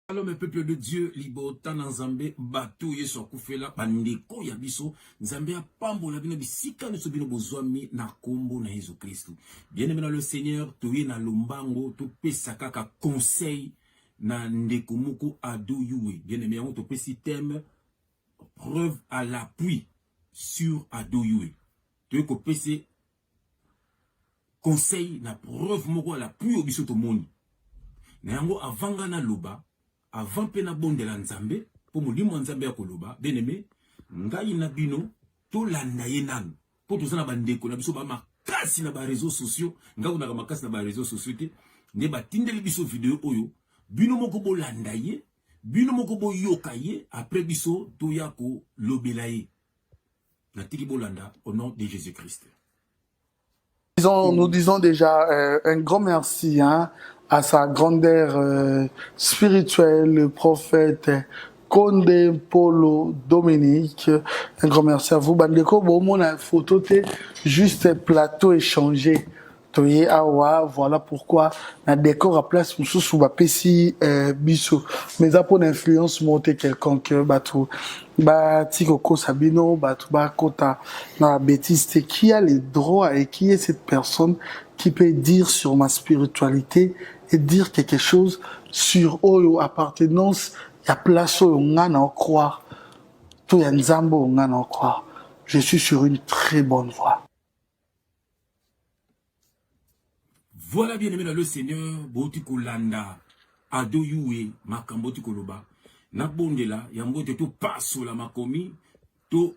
Alors mes peuples de Dieu, libota na Nzambe, batou yeso kufela, bandeko ya biso, Nzambe a pambola bino bisika niso bino bozwami na kombo na Jésus Christ. Bien-aimé dans le Seigneur, toye na lombango, to pesa kaka conseil na ndeko moko ado yuwe. Bien-aimé, on to pesi thème preuve à l'appui sur ado yuwe. Toye ko pesi conseil na preuve moko à l'appui au biso to moni. Na yango avanga na loba, avant pena bondela Nzambe, pour molimo Nzambe ya koloba, bien-aimé, ngai na bino, to landa ye nanu. Po to zana bandeko na biso ba makasi na ba réseaux sociaux, ngai na makasi na ba réseaux sociaux te, ne ba tindeli biso vidéo oyo, bino moko bo landa ye, bino moko bo yoka ye, après biso to yako lobela ye. Na tiki bo landa au nom de Jésus-Christ. Nous disons déjà un grand merci à sa grandeur spirituelle, le prophète Konde Polo Dominique. Un grand merci à vous. Bandeko, bon, mon photo, juste plateau échangé. Toye awa, voilà pourquoi na décor à place musu sous bapesi biso. Mais pour l'influence monter quelconque batou ba tikoko sabino batou ba kota na bêtise, qui a les droits et qui est cette personne qui peut dire sur ma spiritualité et dire quelque chose sur oyo appartenance ya place oyo ngana en croire to ya nzambo ngana en croire. Je suis sur une très bonne voie. Voilà, bien-aimé dans le Seigneur, Botiko Landa, Ado Yue, Makamboti Koloba, Nabondela, Yambote to passo la makomi, to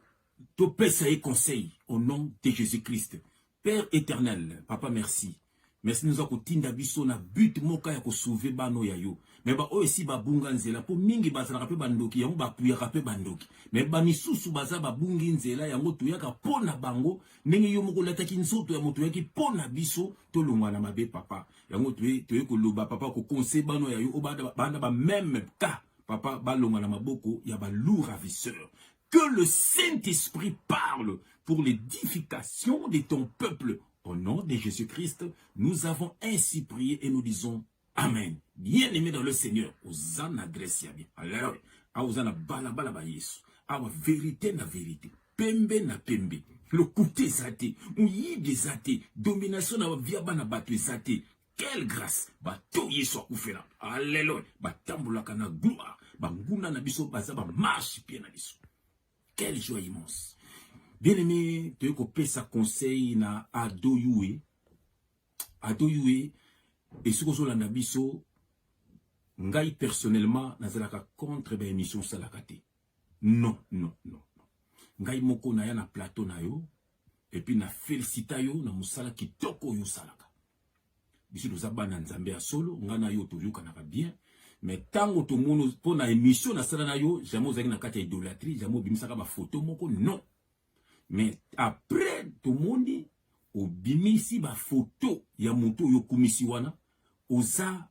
pesa et conseil au nom de Jésus-Christ. Père éternel, Papa, merci. Merci nous avons tinda biso na but moka ya ko sauver bano ya yo. Mais ba aussi ba bunga nzela po mingi bazana pe bandoki yango ba puya pe bandoki. Mais ba misusu baza ba bungi nzela yango tuyaka pona bango ndenge yo moko lataki nzoto ya moto yaki pona biso to longwa na mabe papa. Yango tuye ko loba papa ko conseil bano ya yo bana ba même cas papa ba longwa na maboko ya ba lourd ravisseur. Que le Saint-Esprit parle pour l'édification de ton peuple. Au nom de Jésus-Christ, nous avons ainsi prié et nous disons Amen. Bien-aimé dans le Seigneur, Osana Grecia bien. Alors, Osana bala bala ba Yesu. Awa vérité na vérité. Pembe na pembe. Le côté zate. Ouyibi zate. Domination na via bana batu zate. Quelle grâce. Ba to Yesu akufela. Alléluia. Ba tambola kana gloire. Ba nguna na biso baza ba marche bien na biso. Quelle joie immense. Bien-aimé, tu as sa conseil na ado yue. Ado yue, et ce que je l'ai biso, ngai personnellement, nazalaka contre ba émission salakate. Non, non, non. Ngai moko na ya na plateau na yo, et puis na félicita yo na musala kitoko yo salaka. Biso dozaba na Nzambe ya solo, ngana yo to yoka na bien. Mais tango to mono po na émission na sala na yo, jamais ozaki na kati ya idolâtrie, jamais bimisaka ba photo moko, non. Mais après tout le monde, au bimisi ba photo ya moto yo kumisi wana, oza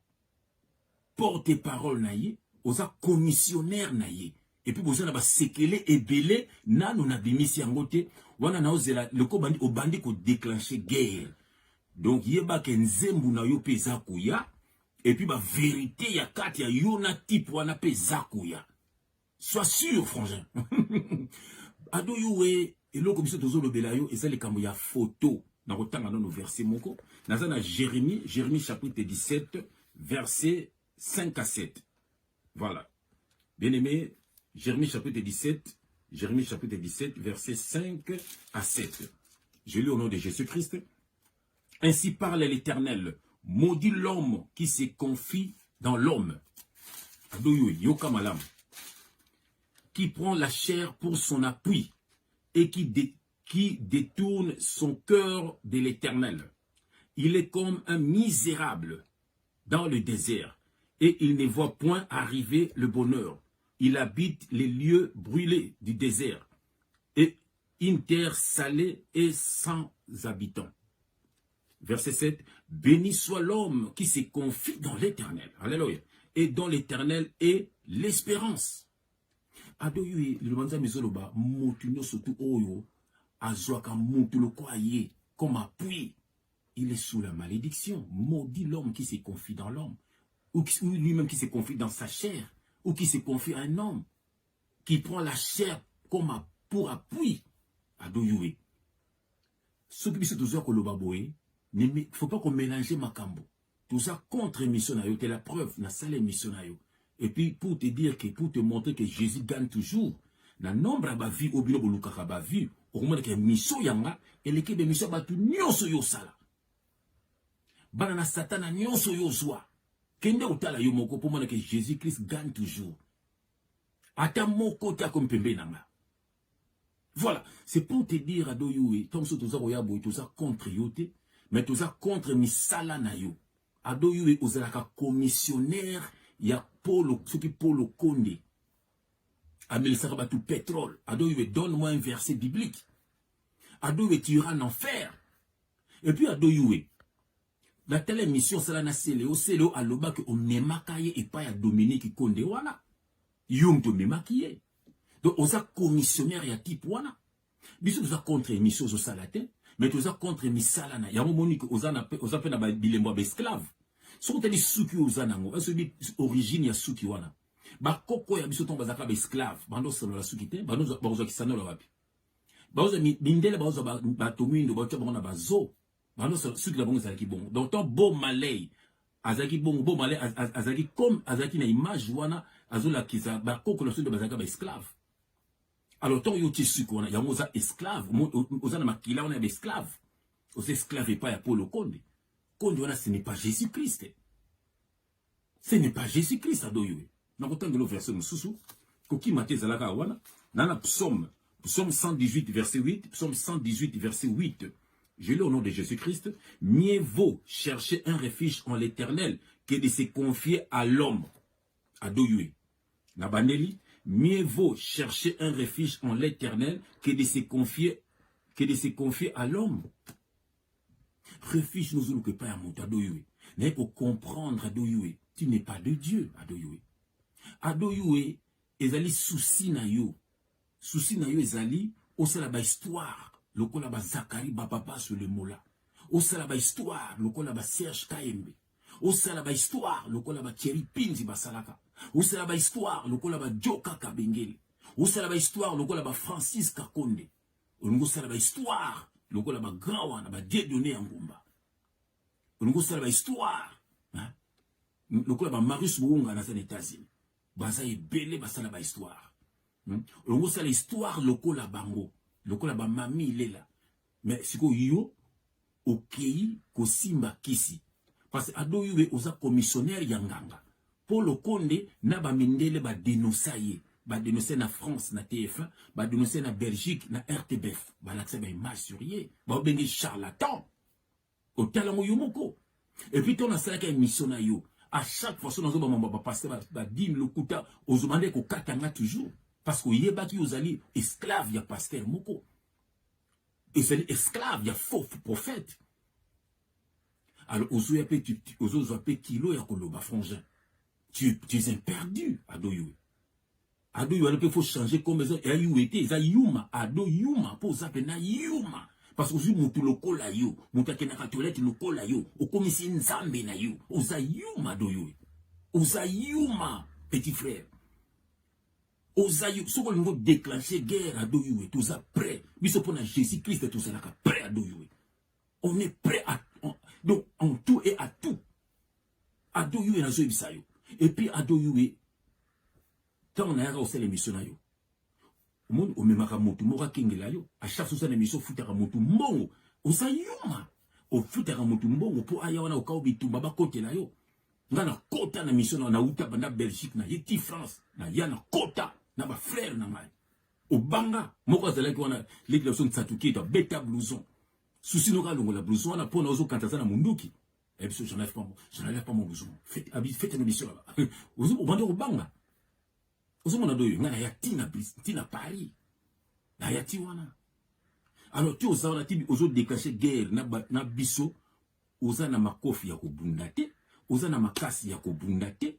porte-parole na ye, oza commissionnaire na ye. Et puis oza na ba sekele ebele nano na bimisi yango te, wana na ozela leko bandi o bandi ko déclencher guerre. Donc yeba ke nzembu na yo pe zakuya, et puis ba vérité ya kati ya yo na type wana pe zakuya. Sois sûr, frangin. Ado yowe et l'autre comme ça tozo le belayo et ça les kambo ya photo na kotanga no verset moko naza na Jérémie chapitre 17 verset 5 à 7. Voilà. Bien-aimé, Jérémie chapitre 17 verset 5 à 7. Je lis au nom de Jésus-Christ. Ainsi parle l'Éternel, maudit l'homme qui se confie dans l'homme. Ado yoka malam. Qui prend la chair pour son appui et qui détourne son cœur de l'Éternel. Il est comme un misérable dans le désert et il ne voit point arriver le bonheur. Il habite les lieux brûlés du désert et une terre salée et sans habitants. Verset 7. Béni soit l'homme qui se confie dans l'Éternel. Alléluia. Et dans l'Éternel est l'espérance. Ado yue le manza mizoloba motuno sotu oyo azwaka mutu lo kwaye comme appui. Il est sous la malédiction. Maudit l'homme qui se confie dans l'homme. ou lui-même qui se confie dans sa chair, ou qui se confie à un homme, qui prend la chair comme pour appui. Adoyoué. Ce qui est toujours il ne faut pas qu'on mélange Makambo. Tout ça contre mission, c'est la preuve, na salle mission. Et puis pour te dire que, pour te montrer que Jésus gagne toujours, na nombre de vie, au bilo bolukaka ba vie, au moins que mission yanga, et l'équipe de mission batu nyonso yo sala. Banana satana nyonso yo zwa. Kende utala yo moko pour montrer que Jésus-Christ gagne toujours. Ata moko ta comme pembe nanga. Voilà, c'est pour te dire à Doyoué, comme ça, tout ça contre yote, mais tout ça contre misala na yo. À Doyoué, vous avez un commissionnaire, il y a ce qui Paul Condé. À Melisara tout pétrole. À Doyoué, donne-moi un verset biblique. À Doyoué, tu iras en enfer. Et puis à Doyoué, la telle émission, c'est la Céléo, à l'oba que on m'émacaye et pas à Dominique Condé, voilà. Yum to m'émacaye. Donc, on a commissionnaire ya type wana. Biso nous a contre émission au salaté, mais nous a contre misalana. Ya monique aux a fait na bilembo esclave. Si on te dit souki aux anango, est-ce que origine ya souki wana? Ba koko ya biso tomba zaka esclave. Bando solo la souki te, bando bazo kisano la wapi. Bazo mindele bazo ba tomindo ba tcha na bazo. Bando souki la bongo zaki bongo. Donc ton beau malay azaki bongo beau malay azaki comme azaki na image wana azola kiza ba koko la souki bazaka esclave. Alors, tant que tu as un esclave, on a makila, on a esclave. Aux esclaves et pas à Paul Condé. Condé, ce n'est pas Jésus-Christ. Ce n'est pas Jésus-Christ, Adoyoué. Dans le temps de verset Moussou, Koki Maté Zalaka Wana, dans la psaume 118, verset 8, psaume 118, verset 8. Je lis au nom de Jésus-Christ. Mieux vaut chercher un refuge en l'éternel que de se confier à l'homme. Adoyoué. Nabaneli. Mieux vaut chercher un refuge en l'éternel que de se confier à l'homme. Refuge nous que pas à mon Adoyoué. Mais pour comprendre Adoyoué, tu n'es pas de Dieu, Adoyoué. Adoyoué, ezali souci na yo. Souci na yo ezali, au sala ba histoire, le kola ba Zakari ba papa sur le mola. Au sala ba histoire, le kola ba Serge Kaembe. Au sala ba histoire, le kola ba Thierry Pinzi ba salaka. Ou c'est la histoire, le kola ba Joka Kabengele. Ou c'est la histoire, le kola ba Francis Kakonde. Ou c'est la histoire, le kola ba Grawana ba Dieudonné Ngumba. Ou c'est la histoire, le kola ba Marius Bounga dans les États-Unis. Baza ebele ba sala ba histoire. Ou c'est l'histoire, le kola bango, le kola ba Mami Lela. Mais si ko yo okei ko simba kisi. Parce que Adoyoué oza commissionnaire yanganga. Paul Condé n'a pas mindele ba dénoncer na France na TF1 ba dénoncer na Belgique na RTBF ba l'accès ba image sur yé ba bengi charlatan au talent yomoko. Et puis ton asala ka émission na yo à chaque fois on ba passer ba dim le kuta ozomande ko katanga toujours parce que yeba ki ozali esclave ya pasteur moko et c'est esclave ya faux prophète. Alors ozo appelé kilo ya koloba frangin. Tu es un perdu, Adoyoué. Adoyoué, il faut changer comme ça. Et Adoyoué, ça yuma, Adoyuma, pour ça, na yuma. Parce que si tu le colla yo, tu as la toilette le colla yo, ou comme si une zambe na yo, oza yuma, Adoyoué. Oza yuma, petit frère. Oza yuma, ce qu'on veut déclencher guerre, Adoyoué, tout ça prêt. Mais ce qu'on a Jésus-Christ, tout ça là, prêt, Adoyoué. On est prêt à, donc, en tout et à tout. Adoyoué, na zo ibisayo. Et puis, Adoyoué, quand on a aussi l'émission, au monde, on met Maramoto, Mora Kingelayo, à chaque fois, l'émission, Futaramoto, Mbongo, Osayuma, au Futaramoto, Mbongo, pour Ayawana, au Kaobitu, Baba Kote Layo. On a Kota, la mission, on a Outa, na Belgique, na Yeti France, na Yana Kota, na ba frère, na Mai. Au Banga, Mora Zalaki, on a l'éclosion de Satuki, de Beta Blouson. Souci Nora, la blouson, on a pour nos Kantazana Munduki. Et puis, je n'enlève pas mon blouson. Faites une émission là-bas. Vous vendez au Banga. Vous avez dit, il y a Tina Paris. Il y a Tiwana. Alors, tu as osé déclencher guerre, na biso, oza na makofi ya kobundate, oza na makasi ya kobundate,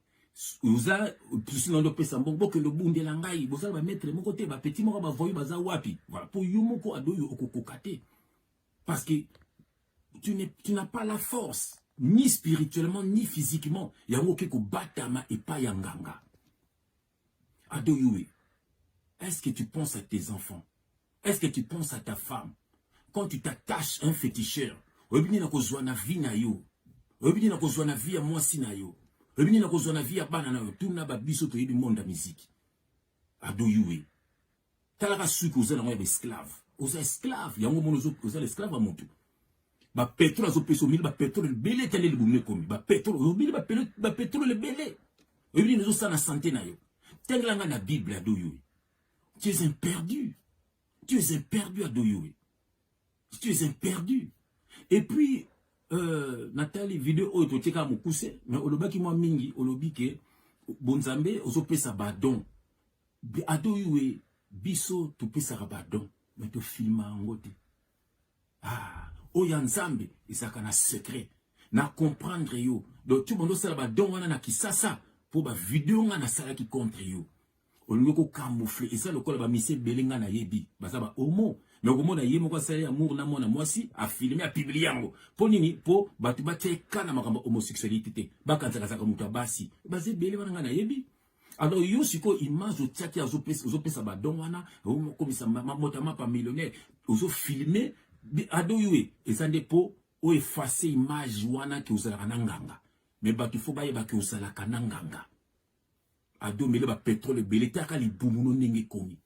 oza, plus non pesa mbongo, que le bunde langai, oza ba mettre mon côté, ba petit moko ba voyu baza wapi. Voilà, pour yumoko adoyo okokokate. Parce que tu n'as pas la force. ni spirituellement, ni physiquement. Yango keko batama et pas yanganga. Adoyoué, est-ce que tu penses à tes enfants? Est-ce que tu penses à ta femme? Quand tu t'attaches à un féticheur, obini na kozwa na vie na yo. Obini na kozwa na vie à mwasi na yo. Obini na kozwa na vie à bana na yo. Tout na ba biso to yebi monde la musique. Adoyoué. Talaka suki oza na esclave. Oza esclave. Yango mono oza l'esclave à moto. Ba pétrole azo peso mille ba pétrole belé tele libumé komi. Ba pétrole mille ba pétrole belé. Obini na zo sa na santé na yo. Tenglanga na Bible adoyoué. Tu es un perdu. Tu es un perdu adoyoué. Tu es un perdu. Et puis Nathalie vidéo oyo tika mukuse mais olobaki moi mingi olobike bonzambe ozopesa badon. Adoyoué biso to pesa badon mais to filma ngote. Ah, oya nzambe isaka na secret na comprendre yo. Donc tu mondo sala badon wana na kisasa pour ba vidéo nga na sala ki contre yo. Olingo ko camoufler et ça le col ba mise belenga na yebi baza ba homo mais au na yemo ko sala amour na mona mwasi a filmer a publier yango po nini po batu ba teka na makambo homosexualité te bakanza kazaka mutu basi baze bele wana na yebi. Alors yo siko image o tiaki azo pesa ba don wana o komisa motama pa millionnaire ozo filmer adoyoué et ça ndepo o effacer image wana ki ozala kananganga mais batu fo baye ba ki ozala kananganga. Ado mele ba pétrole belé taka li bumuno ndenge komi.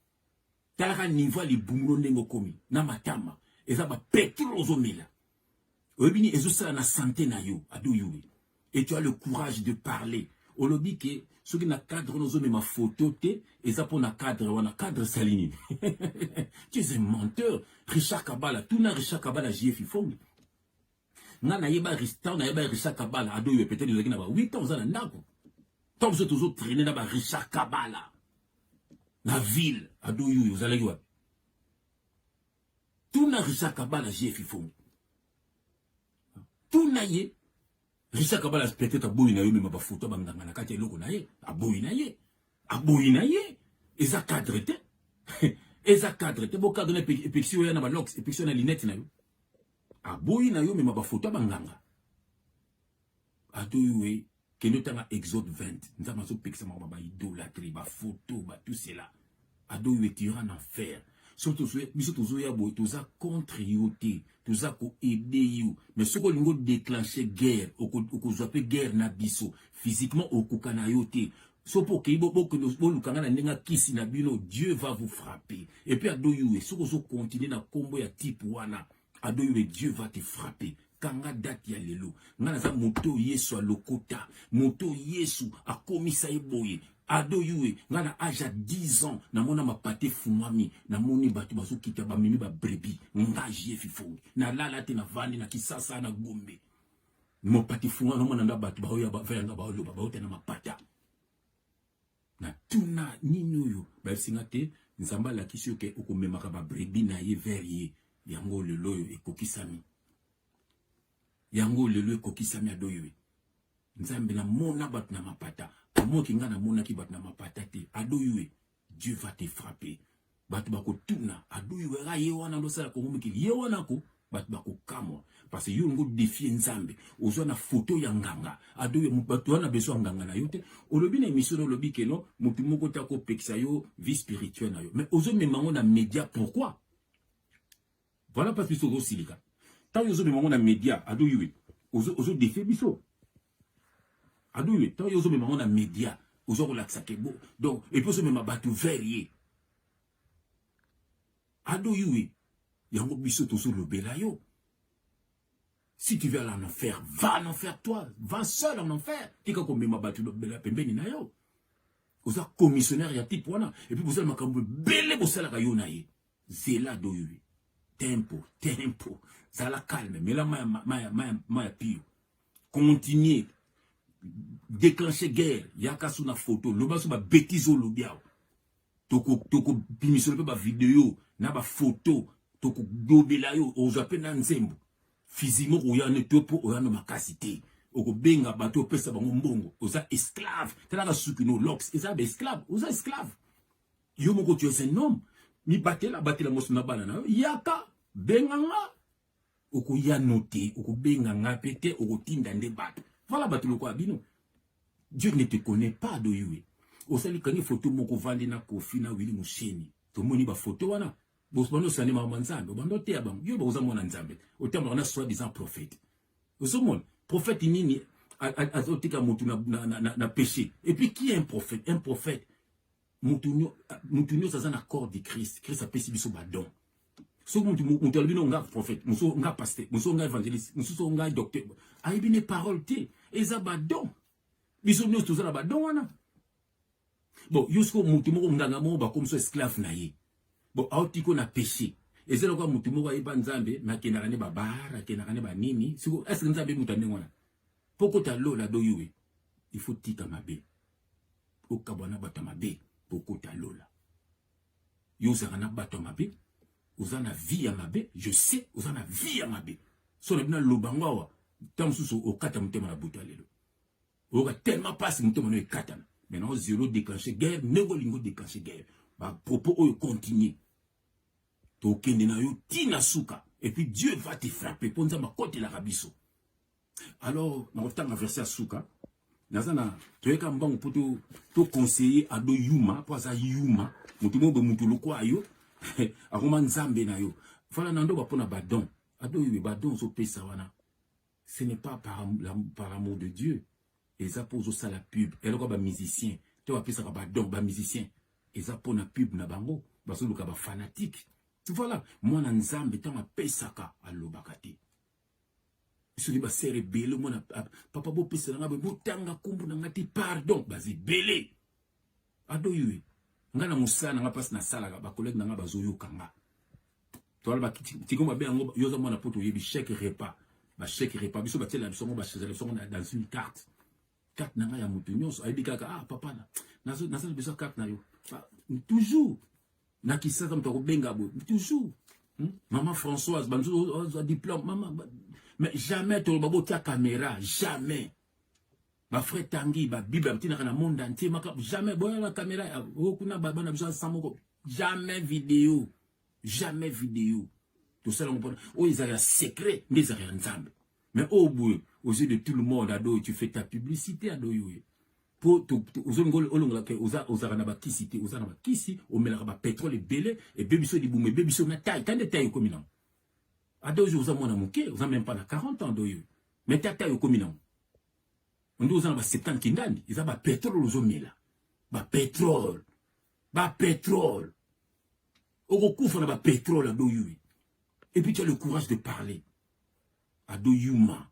Taka niveau li bumuno ndenge komi na matama. Eza ba pétrole ozomela. Obini ezosala na santé na yo ado youi. Et tu as le courage de parler. Olobi ke soki na cadre nozome ma photo te eza po na cadre salini. Tu es un menteur. Richard Kabala, tout na Richard Kabala JF Fongi. Na yeba Richard Kabala ado youi peut-être ezaki na ba 8 ans na ndako. Tant vous êtes toujours traîné dans Richard Kabala. La ville, à Douyou, vous allez voir. Tout n'a Richard Kabala, j'ai fait fond. Tout n'a yé. Richard Kabala, peut-être à Boïnaï, mais ma photo, banganga, na kati loko na yé. À Boïnaï. À Boïnaï. Et ça cadre, et ça cadre. Bon cadre, et puis si vous avez un lox, et puis si vous avez une lunette, à Boïnaï, mais ma photo, banganga. À Douyou, que nous avons Exode 20, nous avons idolâtrie, photo, tout cela. Ado yu eti en enfer. Surtout, biso tozo ya boy, toza contre yote, toza ko aider you. Mais ce qu'on lingo déclencher guerre, oko zape guerre na biso, physiquement oko na yote. So pour que que nous lukanga na nenga kisi na bino, Dieu va vous frapper. Et puis ado yu, so ko continuer na combo ya type wana, ado yu Dieu va te frapper. Kanga date ya lelo ngana za moto yesu alokota moto yesu akomisa eboye ado yue ngana âge à 10 ans na mona mapate funwami na moni batu bazo kita ba mimi ba brebi ngaji efifongi na lala te na vani na kisasa na gombe mo pati funwa na mona nda batu ba oya ba vanga ba oloba ba otena mapata na tuna nini yo ba singa te nzamba la kisio ke okomemaka ba brebi na ye verrier yango lelo ekokisami. Yango lelo kokisami adoyoué. Nzambe na mona bat na mapata. Moi ki nga na mona ki bat na mapata te. Adoyoué. Dieu va te frapper. Bat bako tuna. Adoyoué ra yewana ndo sala ko mumiki. Yewana ko bat bako kamwa. Parce que yo ngo défier nzambe. Ozo na photo ya nganga. Adoyoué mubatu wana beso nganga na yote. Olobi na émission olobi ke no mutu moko ta ko pekisa yo vie spirituelle na yo. Mais ozo memango na média pourquoi? Voilà parce que c'est aussi le cas. Tant que vous avez un média, vous défait biso. Tant que vous avez un média, vous avez relaxé. Donc, et puis vous avez un bateau verrier. Il y a un biso toujours le belayo. Si tu veux aller en enfer, va en enfer toi. Va seul en enfer. Tu as comme un bateau de belayo. Vous avez commissionnaire, il y a type wana. Et puis vous avez un belé pour ça la rayonaye. Zela doyoué. Tempo. Ça la calme, mais là, ma pire. Continuez. Déclencher guerre. Yaka sous la photo. Le bas sous ma bêtise au lobiao. Toko bimisole pe ba vidéo. Na ba photo. Toko dobelayo. Ozo ape na nzembo. Physiquement, oyane topo, oyane makasité. Oko benga bato pesa bango mbongo. Oza esclave. Tala ka suki no lox. Eza ba esclave. Oza esclave. Yo moko tu es un homme. Mi batela mosuna banana. Yaka. Benganga. oko ya noté, oko benga nga pété, oko tinda nde bato. Voilà bato loko abino. Dieu ne te connaît pas doyoué. Osali kangi photo moko vandi na Kofi na Willy Musheni. To moni ba photo wana. Bosbano sane ma manzambe, bando te abam. Yo ba uza mona nzambe. Otam on a soi-disant prophète. Osomon, prophète nini azotika mutu na péché. Et puis qui est un prophète? Un prophète mutunyo ça un accord de Christ. Christ a péché biso badon. So mutu albino nga prophète, muso nga pasteur, muso nga évangéliste, muso nga docteur. Aibine parole te. Eza badon. Biso nous tous na badon wana. Bon, yusko mutu moko nganga mo ba comme so esclave na ye. Bon, aotiko na péché. Et c'est là quoi mutu moko ayeba nzambe, na kenaka ne babara, kenaka ne ba nini. Siko est-ce que nzambe mutane wana? Poko ta lola doyoué. Il faut tika mabe. Okabwana bata mabe, poko ta lola. Yo zakana bata mabe. Uzana vie à mabe, je sais, uzana vie à mabe. So na bina lobangwa tamsusu okata mutema na butalelo. Oka tellement passe mutema no ekatana. Maintenant zéro déclencher guerre, nego lingo déclencher guerre. Ba propos oyo continue. To kende na yo tina suka et puis Dieu va te frapper ponza makote la rabiso. Alors, na otanga verset suka. Nazana toyeka mbango poto to conseiller ado yuma, poza yuma, mutu mo be mutu lokwa yo. Akoma nzambe na yo. Voilà nando ba pona badon. Ado yube badon so pesa wana. Ce n'est pas par l'amour de Dieu. Et ça pose ça la pub. Et là ba musicien, to ba pesa ba don ba musicien. Et ça pona pub na bango, ba so luka ba fanatique. Voilà, moi na nzambe ta ma pesa ka alobakati. Biso ni ba sere bele mo na papa bo pesa nga be botanga kumbu na ngati pardon, bazi bele. Ado yube. Ngana musana nga passe na sala ba collègue na nga bazoyo kanga. To alba tiko ba be ngo yoza mona poto yebi chèque repas. Ba chèque repas biso ba tela biso ngo ba sélection dans une carte. Carte na nga ya mutu nyonso ayebi kaka ah papa na nazo biso carte na yo. Toujours na kisasa mto ko benga bo toujours. Maman Françoise banzo diplôme maman mais jamais to babo tia caméra jamais. Ma frère Tanguy, ma Bible, na monde entier, jamais, bon, la caméra, okuna baba na besoin samoko, jamais vidéo, jamais vidéo. Tout ça, on peut, oh, ils ont un secret, mais ils ont un ensemble. Mais au bout, aux yeux de tout le monde, ado, tu fais ta publicité, ado, pour, aux arabes qui cité, aux arabes qui cité, au mélange pétrole et belé, et bébiso di boum, et bébiso na taille, quand de taille au communant. Ado, je vous ai mon amouké, vous avez même pas 40 ans, doyo. Mais ta taille au communant. On dit aux gens, 70 kindani, ils ont ba pétrole aux hommes là. Ba pétrole. Ba pétrole. Au recouvre, on a ba pétrole à doyoué. Et puis tu as le courage de parler. À doyouma.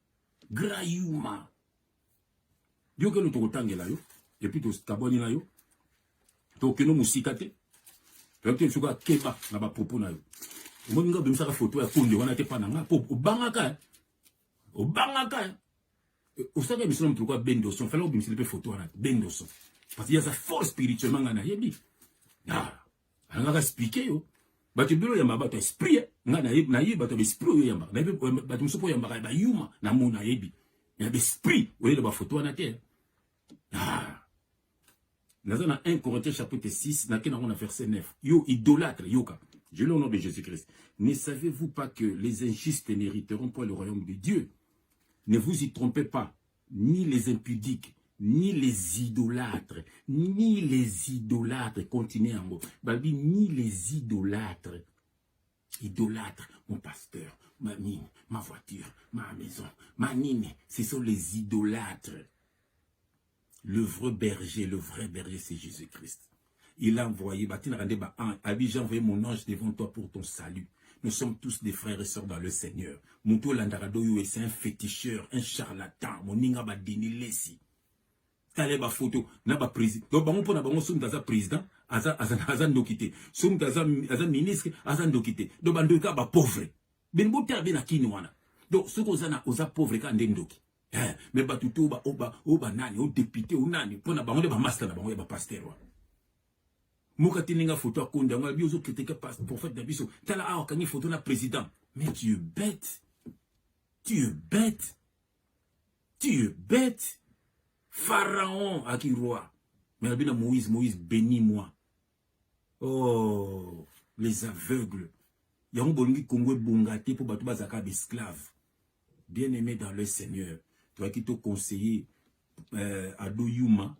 Gra youma. Yo que nous te retangue là yo. Et puis tu t'abonnes là yo. Tu que nous mousikate. Tu as tu keba na ba propos na yo. Mo nga bimsa ka photo ya konde wana te pananga po obangaka. Obangaka. Au sein de l'islam, pourquoi Bendoson, fallait oublier les photos à Bendoson. Parce qu'il y a sa force spirituellement dans la vie. Ah, on a expliqué, yo. Bah, tu peux y avoir un esprit, naïe, bah, tu as l'esprit, yamba. Bah, tu me supposes, yamba, bah, yuma, na mon naïbi. Il y a l'esprit, au lieu de la photo à la terre. Ah. Dans 1 Corinthiens chapitre 6, dans le verset 9. Yo, idolâtre, yoka. Je l'ai au nom de Jésus-Christ. Ne savez-vous pas que les injustes n'hériteront pas le royaume de Dieu? Ne vous y trompez pas, ni les impudiques, ni les idolâtres, continuez en haut. Balbi, ni les idolâtres. Idolâtres, mon pasteur, ma mine, ma voiture, ma maison, ma nine, ce sont les idolâtres. Le vrai berger, c'est Jésus-Christ. Il a envoyé, j'ai envoyé mon ange devant toi pour ton salut. Nous sommes tous des frères et sœurs dans le Seigneur. Mouto Landaradoyo, c'est un féticheur, un charlatan. Mon ninga ba deni lesi. Tale ba photo, na ba président. Donc bango pona bango soum daza président, azan dokite. Soum daza ministre, azan dokite. Donc bandoka ba pauvre. Ben bota ben akini wana. Donc ce qu'on a oza pauvre ka ndendoki. Mais ba tuto ba oba nani, o député ou nani, pona bango de ba master na bango ba pasteur. Moukatinga photo à Konda, on a bien osé critiquer le prophète d'Abisso. T'as là, ah, quand il photo la président. Mais tu es bête. Tu es bête. Tu es bête. Pharaon, à qui roi. Mais bien Moïse, bénis-moi. Oh, les aveugles. Yango bolingi Congo bongate pour bato bazaka esclave. Bien aimé dans le Seigneur. Toi qui te conseiller Ado Yuma,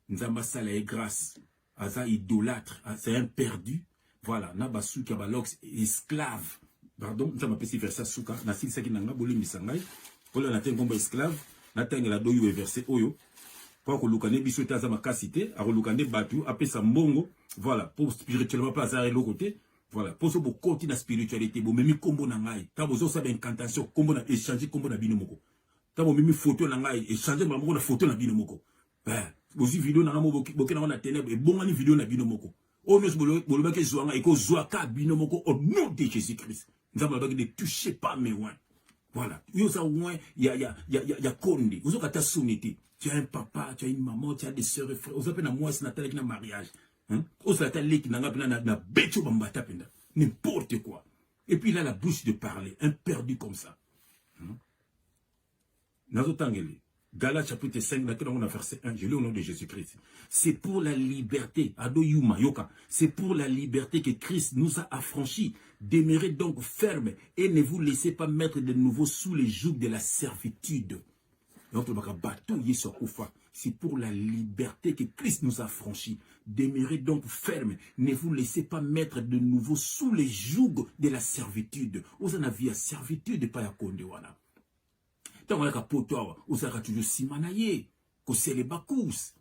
Nzamba Sala et grâce, Aza idolâtre, c'est un perdu. Voilà, Nabasu Kabalox esclave. Pardon, Nzamba Pessi verset Souka, Nasil Saki Nanga Boli Misangai, Ola Naten Gomba esclave, Naten la Doyo et verset Oyo. Pour que Lukane Bisso Taza Makasite, à Lukane Batu, après sa Mbongo, voilà, pour spirituellement pas à l'autre côté. Voilà, pour ce beau continuer la spiritualité, bon, même combo nangai, t'as besoin de ça incantation, combo na échanger combo na binomoko. T'as besoin même photo nangai, échanger maman na photo na binomoko. Ben, aussi vidéo na mo boké na ténèbres et bon ani vidéo na binomoko. Oh nous bolo ke zoanga et ko zoaka binomoko au nom de Jésus-Christ. Nous avons besoin de toucher pas mes ouins. Voilà, yo ça ouin, y a konde, vous avez ta sonité. Tu as un papa, tu as une maman, tu as des sœurs et frères. Vous avez un moi c'est Nathalie qui n'a mariage. N'importe quoi. Et puis il a la bouche de parler, un perdu comme ça. Galates chapitre 5, on a verset 1, je lis au nom de Jésus-Christ. C'est pour la liberté, Ado Yuma, Yoka, c'est pour la liberté que Christ nous a affranchis. Demeurez donc fermes et ne vous laissez pas mettre de nouveau sous les jougs de la servitude. C'est pour la liberté que Christ nous a franchis. Demeurez donc fermes. Ne vous laissez pas mettre de nouveau sous les jougs de la servitude. Vous en avez la servitude, pas ya konde wana. Tant on a poto, vous avez toujours simanaye, que c'est les bakous.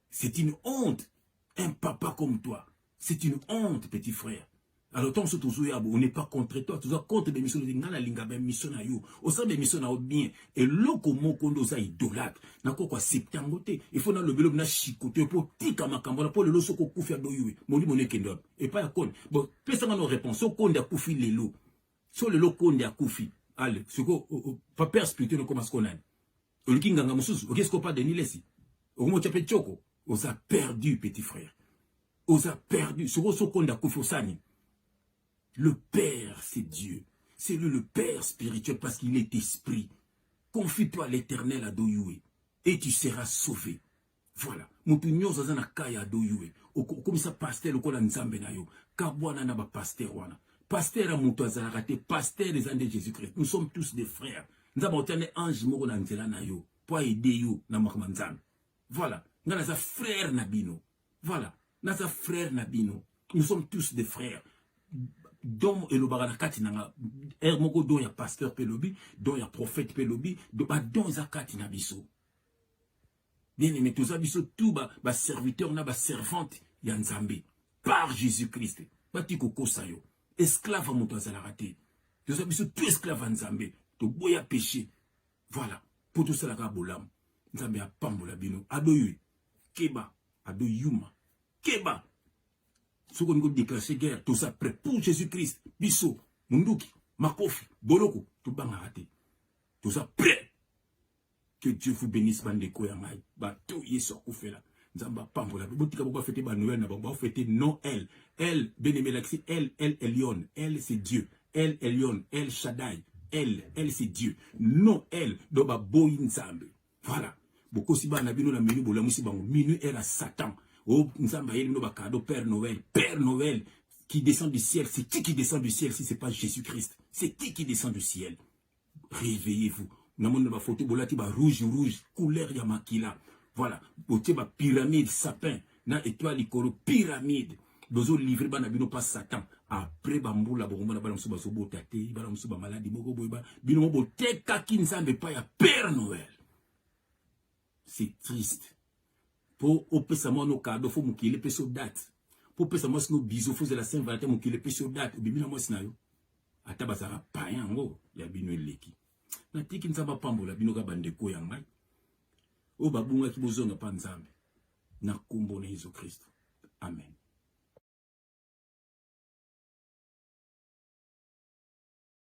C'est une honte. Un papa comme toi. C'est une honte, petit frère. Alors, tant que on n'est pas contre toi, tu es contre des missions de Ngala Linga, ben mission na yo. Au sein des missions na bien. Et loko mokondo sa idolâtre. Na quoi septangote. Il faut dans le vélo na chicote pour tika makambona pour le loso ko kufi adoyui. Moni moné kendo. Et pas ya kon. Bon, pesa nos réponses. So konde a kufi lelo. So lelo konde a kufi. Allez, ce ko pas perspective no comment ce qu'on a. O likinga ngamususu. O qu'est-ce qu'on pas de nilesi. O mo chape choko. On a perdu, petit frère. On a perdu. Ce so konde a kufi osani. Le Père, c'est Dieu. C'est lui le Père spirituel parce qu'il est esprit. Confie-toi à l'Éternel à Doyoué et tu seras sauvé. Voilà. Moutounyo zazana kaya Doyoué. Comme ça, pasteur, ko la nzambe na yo. Kabwana na ba pasteur wana. Pasteur a moutou azarate. Pasteur des anges de Jésus-Christ. Nous sommes tous des frères. Nous avons obtenu ange moko na nzela na yo. Pour aider yo na makhmanzam. Voilà. Nous avons frère Nabino. Voilà. Nous avons frère Nabino. Nous sommes tous des frères. Dom et le baranakati nanga moko don ya pasteur pelobi don ya prophète pelobi don zakati na biso bien aimé tous biso tout ba serviteur na ba servante ya nzambe par Jésus-Christ bati kokosa yo esclave à moto azala raté tous biso tout esclave à nzambe to boya péché voilà pour tout cela ka bolam nzambe a pambola bino adoyu keba adoyuma keba. Ce qu'on veut déclencher guerre, tout ça prêt pour Jésus-Christ, Bisso, Munduki, Makofi, Boloko, tout bang raté. Tout ça prêt. Que Dieu vous bénisse, bande koyamai. Bah, tout y est sur Koufela. Nzamba Pambola. Boutika Boba fêter ba Noël, Nabamba fêter non elle. Elle, bénémé l'accès, elle Elion. Elle, c'est Dieu. Elle, Elion. Elle, Shaddai. Elle, c'est Dieu. Non elle, Doba Boyin Zambe. Voilà. Beaucoup si ba nabino la menu, bola musi bango. Minu elle a Satan. Oh, Père Noël, Père Noël, qui descend du ciel. C'est qui descend du ciel si ce n'est pas Jésus-Christ? C'est qui descend du ciel? Réveillez-vous. Namon ba photo bolati ba rouge, couleur yamakila. Voilà. Boté ba pyramide, sapin. Na étoile ikoro, pyramide. Dozo livrer ba nabino pas Satan. Après bamboula bomba na ba msuba sobo tate, ba msuba maladi moko boyba. Bino mo te kakinzambe pa ya Père Noël. C'est triste. Pour opérer nos cadeaux, faut qu'il les paye date. Pour opérer nos bisous, faut que la Saint-Valentin faut qu'il les paye date. Bimina moi sinayo. Atabazara païen ngo ya bino leki. Na tiki nzamba pambola bino ka bande ko yangai. O babunga ki bozonga pa nzambe. Na kombo na Jésus Christ. Amen.